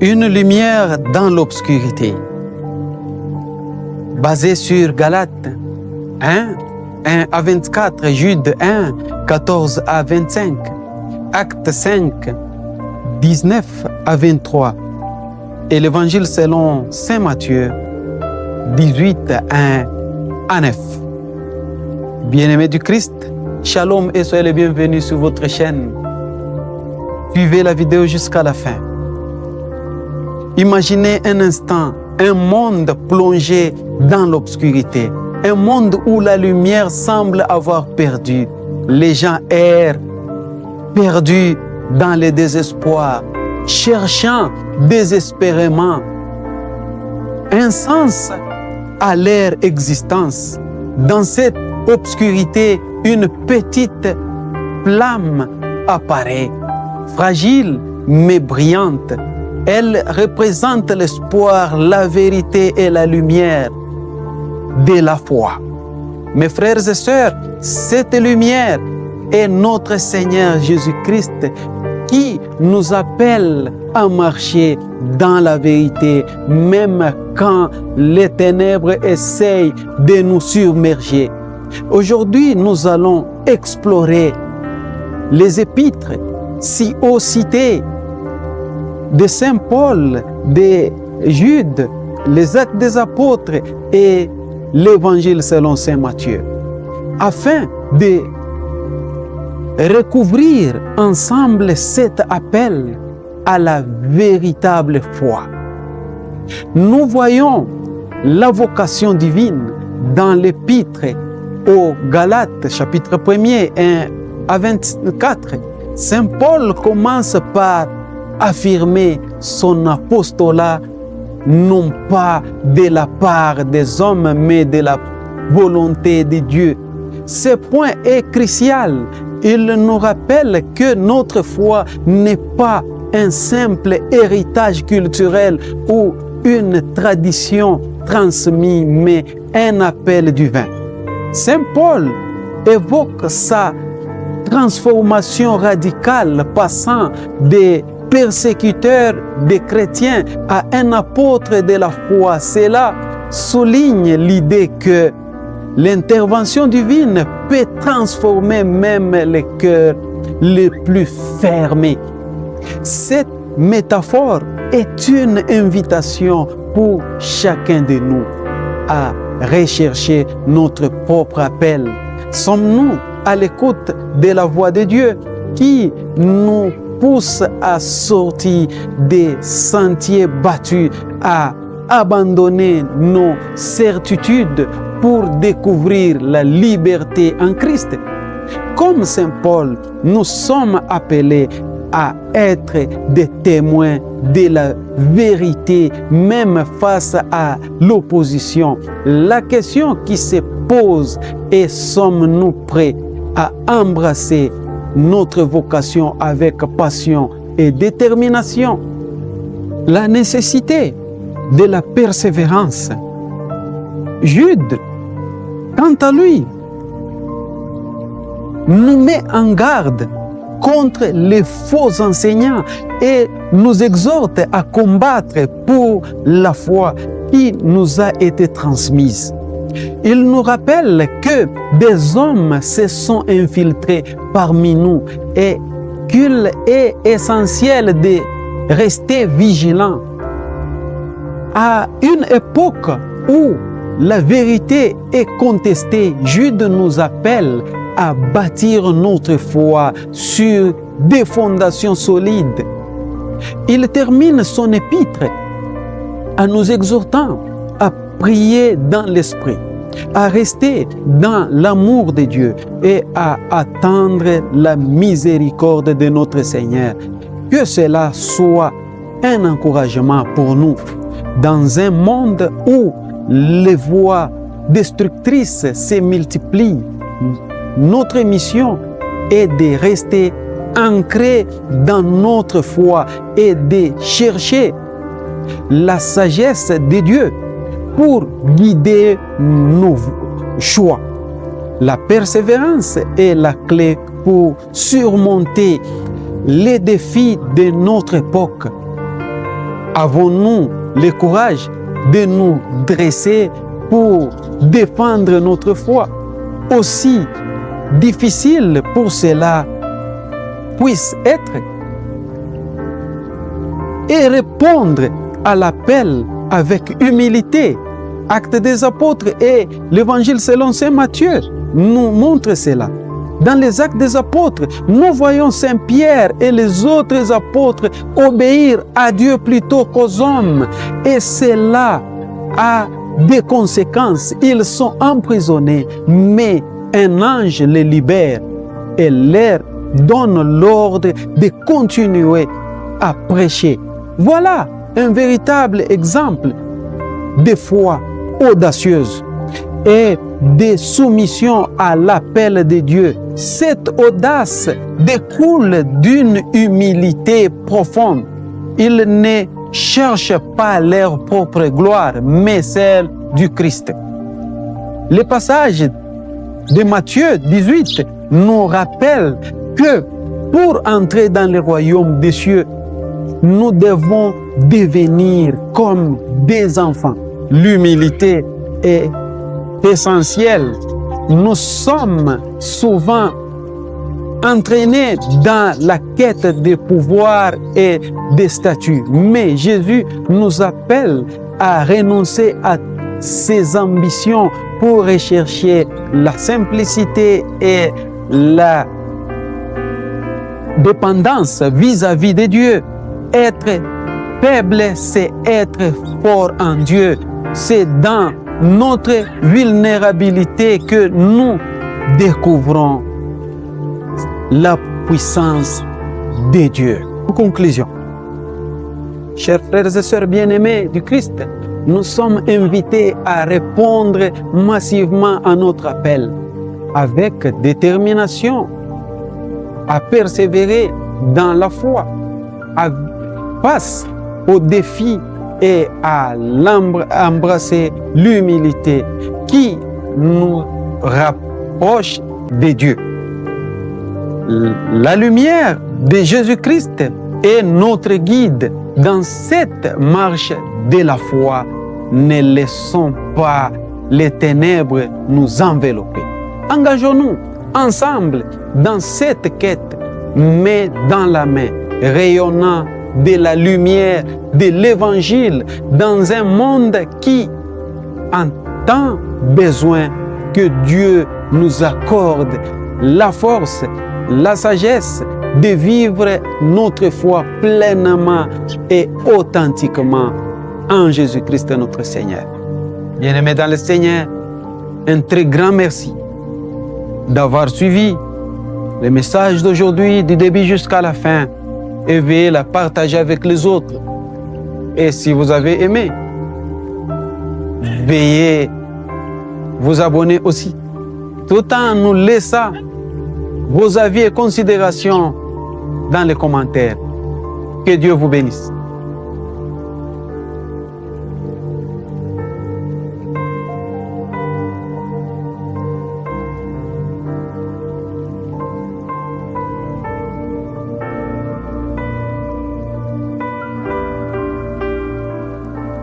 Une lumière dans l'obscurité. Basée sur Galates 1 à 24, Jude 1, 14 à 25, Actes 5, 19 à 23 et l'Évangile selon Saint Matthieu 18, 1 à 9. Bien-aimés du Christ, Shalom et soyez les bienvenus sur votre chaîne. Suivez la vidéo jusqu'à la fin. Imaginez un instant un monde plongé dans l'obscurité, un monde où la lumière semble avoir perdu. Les gens errent, perdus dans le désespoir, cherchant désespérément un sens à leur existence. Dans cette obscurité, une petite flamme apparaît, fragile mais brillante. Elle représente l'espoir, la vérité et la lumière de la foi. Mes frères et sœurs, cette lumière est notre Seigneur Jésus-Christ qui nous appelle à marcher dans la vérité, même quand les ténèbres essayent de nous submerger. Aujourd'hui, nous allons explorer les épîtres si haut cités de Saint Paul, de Jude, les Actes des Apôtres et l'Évangile selon Saint Matthieu, afin de recouvrir ensemble cet appel à la véritable foi. Nous voyons la vocation divine dans l'Épître aux Galates, chapitre 1er 1 à 24. Saint Paul commence par affirmer son apostolat non pas de la part des hommes, mais de la volonté de Dieu. Ce point est crucial. Il nous rappelle que notre foi n'est pas un simple héritage culturel ou une tradition transmise, mais un appel divin. Saint Paul évoque sa transformation radicale passant des persécuteur des chrétiens à un apôtre de la foi. Cela souligne l'idée que l'intervention divine peut transformer même les cœurs les plus fermés. Cette métaphore est une invitation pour chacun de nous à rechercher notre propre appel. Sommes-nous à l'écoute de la voix de Dieu qui nous pousse à sortir des sentiers battus, à abandonner nos certitudes pour découvrir la liberté en Christ? Comme Saint Paul, nous sommes appelés à être des témoins de la vérité, même face à l'opposition. La question qui se pose est: sommes-nous prêts à embrasser notre vocation avec passion et détermination? La nécessité de la persévérance. Jude, quant à lui, nous met en garde contre les faux enseignants et nous exhorte à combattre pour la foi qui nous a été transmise. Il nous rappelle que des hommes se sont infiltrés parmi nous et qu'il est essentiel de rester vigilant. À une époque où la vérité est contestée, Jude nous appelle à bâtir notre foi sur des fondations solides. Il termine son épître en nous exhortant à prier dans l'esprit, à rester dans l'amour de Dieu et à attendre la miséricorde de notre Seigneur. Que cela soit un encouragement pour nous dans un monde où les voies destructrices se multiplient. Notre mission est de rester ancrés dans notre foi et de chercher la sagesse de Dieu pour guider nos choix. La persévérance est la clé pour surmonter les défis de notre époque. Avons-nous le courage de nous dresser pour défendre notre foi? Aussi difficile pour cela puisse être, et répondre à l'appel avec humilité. Actes des apôtres et l'Évangile selon saint Matthieu nous montrent cela. Dans les Actes des apôtres, nous voyons Saint Pierre et les autres apôtres obéir à Dieu plutôt qu'aux hommes. Et cela a des conséquences. Ils sont emprisonnés, mais un ange les libère et leur donne l'ordre de continuer à prêcher. Voilà un véritable exemple de foi audacieuse et de soumission à l'appel de Dieu. Cette audace découle d'une humilité profonde. Ils ne cherchent pas leur propre gloire, mais celle du Christ. Le passage de Matthieu 18 nous rappelle que pour entrer dans le royaume des cieux, nous devons devenir comme des enfants. L'humilité est essentielle. Nous sommes souvent entraînés dans la quête de pouvoir et de statut. Mais Jésus nous appelle à renoncer à ses ambitions pour rechercher la simplicité et la dépendance vis-à-vis de Dieu. Être faible, c'est être fort en Dieu. C'est dans notre vulnérabilité que nous découvrons la puissance de Dieu. En conclusion, chers frères et sœurs bien-aimés du Christ, nous sommes invités à répondre massivement à notre appel avec détermination, à persévérer dans la foi, face aux défis et à embrasser l'humilité qui nous rapproche de Dieu. La lumière de Jésus-Christ est notre guide dans cette marche de la foi. Ne laissons pas les ténèbres nous envelopper. Engageons-nous ensemble dans cette quête, main dans la main, rayonnant de la lumière de l'Évangile dans un monde qui a tant besoin que Dieu nous accorde la force, la sagesse de vivre notre foi pleinement et authentiquement en Jésus-Christ notre Seigneur. Bien-aimés dans le Seigneur, un très grand merci d'avoir suivi le message d'aujourd'hui du début jusqu'à la fin et veuillez la partager avec les autres. Et si vous avez aimé, veuillez vous abonner aussi, tout en nous laissant vos avis et considérations dans les commentaires. Que Dieu vous bénisse.